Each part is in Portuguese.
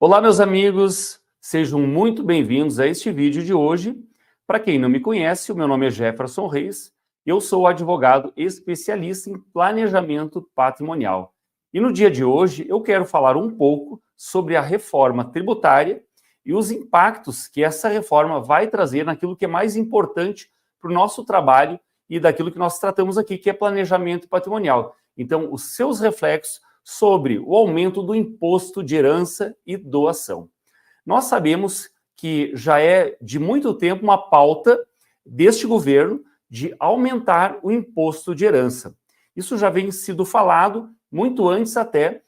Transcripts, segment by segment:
Olá, meus amigos, sejam muito bem-vindos a este vídeo de hoje. Para quem não me conhece, o meu nome é Jefferson Reis, eu sou advogado especialista em planejamento patrimonial. E no dia de hoje eu quero falar um pouco sobre a reforma tributária e os impactos que essa reforma vai trazer naquilo que é mais importante para o nosso trabalho e daquilo que nós tratamos aqui, que é planejamento patrimonial. Então, os seus reflexos sobre o aumento do imposto de herança e doação. Nós sabemos que já é de muito tempo uma pauta deste governo de aumentar o imposto de herança. Isso já vem sido falado muito antes até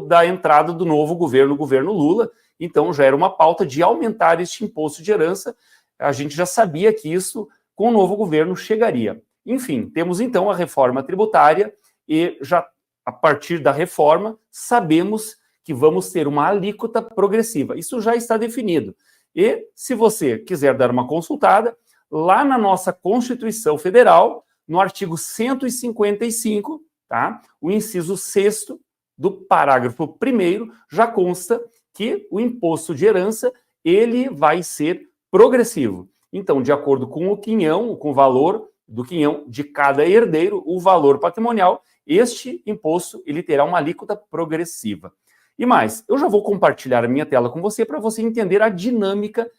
da entrada do novo governo, o governo Lula. Então já era uma pauta de aumentar este imposto de herança. A gente já sabia que isso, com o novo governo, chegaria. Enfim, temos então a reforma tributária e já a partir da reforma, sabemos que vamos ter uma alíquota progressiva. Isso já está definido. E, se você quiser dar uma consultada, lá na nossa Constituição Federal, no artigo 155, tá? O inciso 6º do parágrafo 1º, já consta que o imposto de herança ele vai ser progressivo. Então, de acordo com o quinhão, com o valor do quinhão de cada herdeiro, o valor patrimonial, este imposto ele terá uma alíquota progressiva. E mais, eu já vou compartilhar a minha tela com você para você entender a dinâmica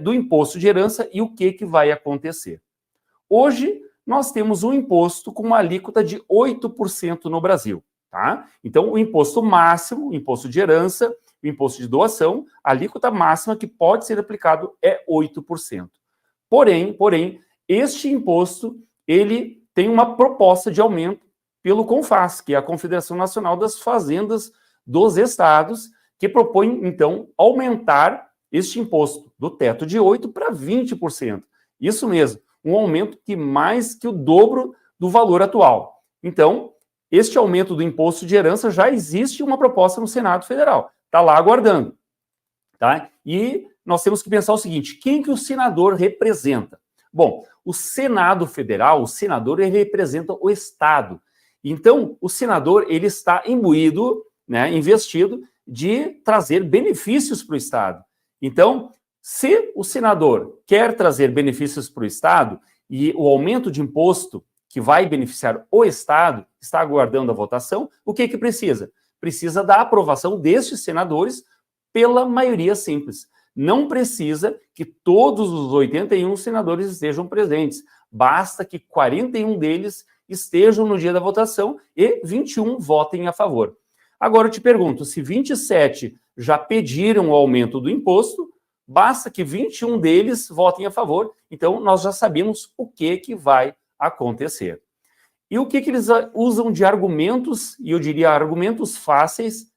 do imposto de herança e o que vai acontecer. Hoje, nós temos um imposto com uma alíquota de 8% no Brasil. Tá? Então, o imposto máximo, o imposto de herança, o imposto de doação, a alíquota máxima que pode ser aplicado é 8%. Porém, este imposto ele tem uma proposta de aumento pelo CONFAZ, que é a Confederação Nacional das Fazendas dos Estados, que propõe, então, aumentar este imposto do teto de 8% para 20%. Isso mesmo, um aumento que mais que o dobro do valor atual. Então, este aumento do imposto de herança já existe uma proposta no Senado Federal, está lá aguardando. Tá? E nós temos que pensar o seguinte, quem que o senador representa? Bom, o Senado Federal, o senador, ele representa o Estado. Então, o senador ele está imbuído, investido de trazer benefícios para o Estado. Então, se o senador quer trazer benefícios para o Estado e o aumento de imposto que vai beneficiar o Estado está aguardando a votação, o que precisa? Precisa da aprovação destes senadores pela maioria simples. Não precisa que todos os 81 senadores estejam presentes. Basta que 41 deles estejam no dia da votação e 21 votem a favor. Agora eu te pergunto, se 27 já pediram o aumento do imposto, basta que 21 deles votem a favor, então nós já sabemos o que vai acontecer. E o que eles usam de argumentos, e eu diria argumentos fáceis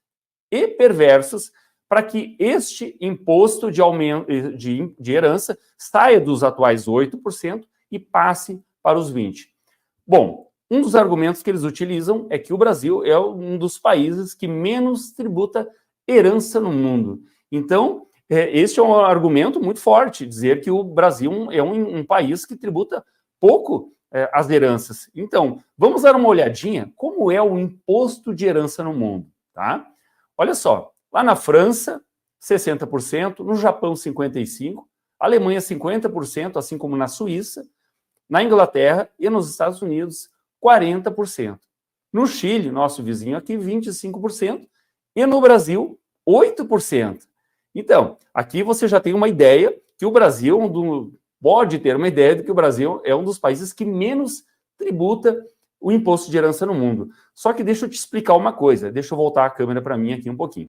e perversos, para que este imposto de aumento de herança saia dos atuais 8% e passe para os 20%. Bom, um dos argumentos que eles utilizam é que o Brasil é um dos países que menos tributa herança no mundo. Então, este é um argumento muito forte, dizer que o Brasil é um país que tributa pouco as heranças. Então, vamos dar uma olhadinha como é o imposto de herança no mundo. Tá? Olha só, lá na França, 60%, no Japão, 55%, Alemanha, 50%, assim como na Suíça, na Inglaterra e nos Estados Unidos, 40%. No Chile, nosso vizinho aqui, 25%. E no Brasil, 8%. Então, aqui você já tem uma ideia que o Brasil, pode ter uma ideia de que o Brasil é um dos países que menos tributa o imposto de herança no mundo. Só que deixa eu te explicar uma coisa, deixa eu voltar a câmera para mim aqui um pouquinho.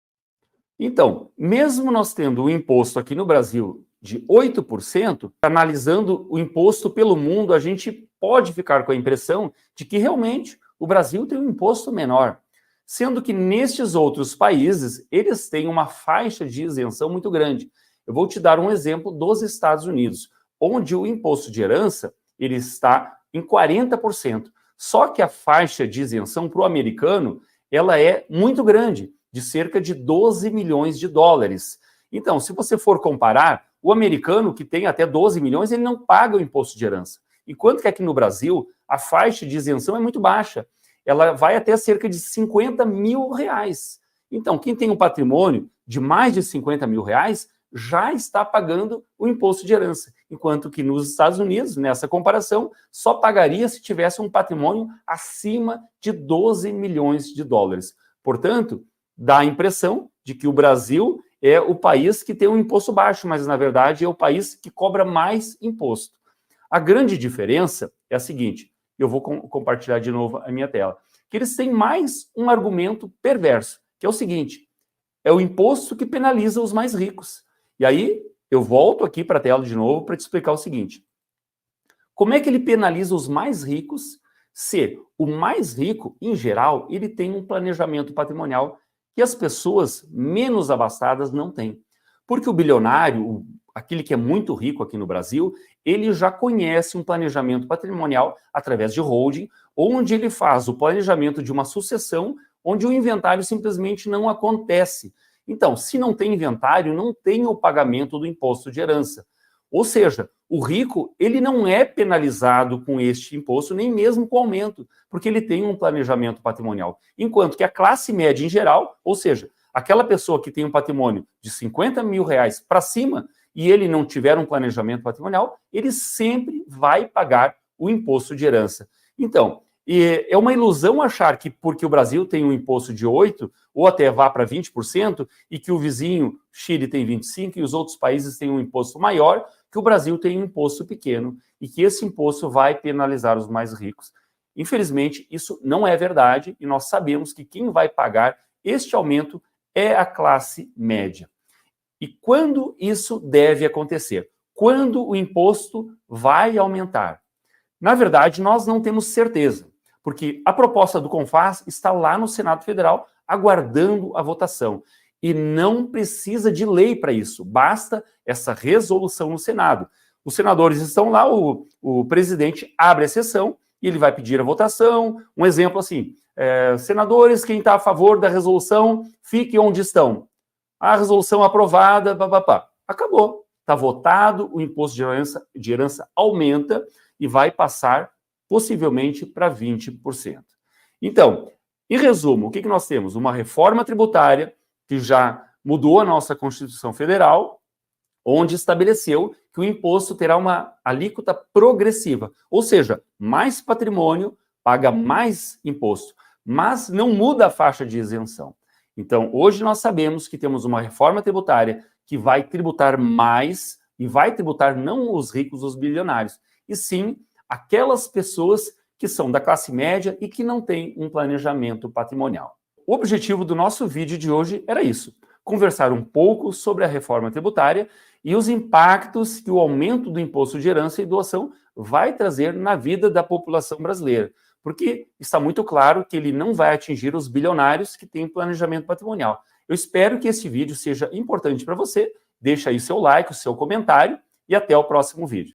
Então, mesmo nós tendo o imposto aqui no Brasil de 8%, analisando o imposto pelo mundo, a gente pode ficar com a impressão de que realmente o Brasil tem um imposto menor, sendo que nestes outros países, eles têm uma faixa de isenção muito grande. Eu vou te dar um exemplo dos Estados Unidos, onde o imposto de herança ele está em 40%. Só que a faixa de isenção para o americano ela é muito grande, de cerca de 12 milhões de dólares. Então, se você for comparar, o americano que tem até 12 milhões, ele não paga o imposto de herança. Enquanto que aqui no Brasil, a faixa de isenção é muito baixa. Ela vai até cerca de 50 mil reais. Então, quem tem um patrimônio de mais de 50 mil reais já está pagando o imposto de herança, enquanto que nos Estados Unidos, nessa comparação, só pagaria se tivesse um patrimônio acima de 12 milhões de dólares. Portanto, dá a impressão de que o Brasil é o país que tem um imposto baixo, mas, na verdade, é o país que cobra mais imposto. A grande diferença é a seguinte, eu vou compartilhar de novo a minha tela, que eles têm mais um argumento perverso, que é o seguinte, é o imposto que penaliza os mais ricos. E aí, eu volto aqui para a tela de novo para te explicar o seguinte. Como é que ele penaliza os mais ricos se o mais rico, em geral, ele tem um planejamento patrimonial que as pessoas menos abastadas não têm? Porque o bilionário, aquele que é muito rico aqui no Brasil, ele já conhece um planejamento patrimonial através de holding, onde ele faz o planejamento de uma sucessão, onde o inventário simplesmente não acontece. Então, se não tem inventário, não tem o pagamento do imposto de herança. Ou seja, o rico, ele não é penalizado com este imposto, nem mesmo com aumento, porque ele tem um planejamento patrimonial. Enquanto que a classe média em geral, ou seja, aquela pessoa que tem um patrimônio de 50 mil reais para cima e ele não tiver um planejamento patrimonial, ele sempre vai pagar o imposto de herança. Então, é uma ilusão achar que porque o Brasil tem um imposto de 8%, ou até vá para 20%, e que o vizinho Chile tem 25% e os outros países têm um imposto maior, que o Brasil tem um imposto pequeno e que esse imposto vai penalizar os mais ricos. Infelizmente, isso não é verdade e nós sabemos que quem vai pagar este aumento é a classe média. E quando isso deve acontecer? Quando o imposto vai aumentar? Na verdade, nós não temos certeza, porque a proposta do CONFAZ está lá no Senado Federal aguardando a votação. E não precisa de lei para isso, basta essa resolução no Senado. Os senadores estão lá, o presidente abre a sessão e ele vai pedir a votação. Um exemplo assim, senadores, quem está a favor da resolução, fique onde estão. A resolução aprovada, acabou. Está votado, o imposto de herança aumenta e vai passar possivelmente para 20%. Então, em resumo, o que nós temos? Uma reforma tributária que já mudou a nossa Constituição Federal, onde estabeleceu que o imposto terá uma alíquota progressiva, ou seja, mais patrimônio paga mais imposto, mas não muda a faixa de isenção. Então, hoje nós sabemos que temos uma reforma tributária que vai tributar mais, e vai tributar não os ricos, os bilionários, e sim aquelas pessoas que são da classe média e que não têm um planejamento patrimonial. O objetivo do nosso vídeo de hoje era isso, conversar um pouco sobre a reforma tributária e os impactos que o aumento do imposto de herança e doação vai trazer na vida da população brasileira, porque está muito claro que ele não vai atingir os bilionários que têm planejamento patrimonial. Eu espero que esse vídeo seja importante para você, deixa aí seu like, o seu comentário e até o próximo vídeo.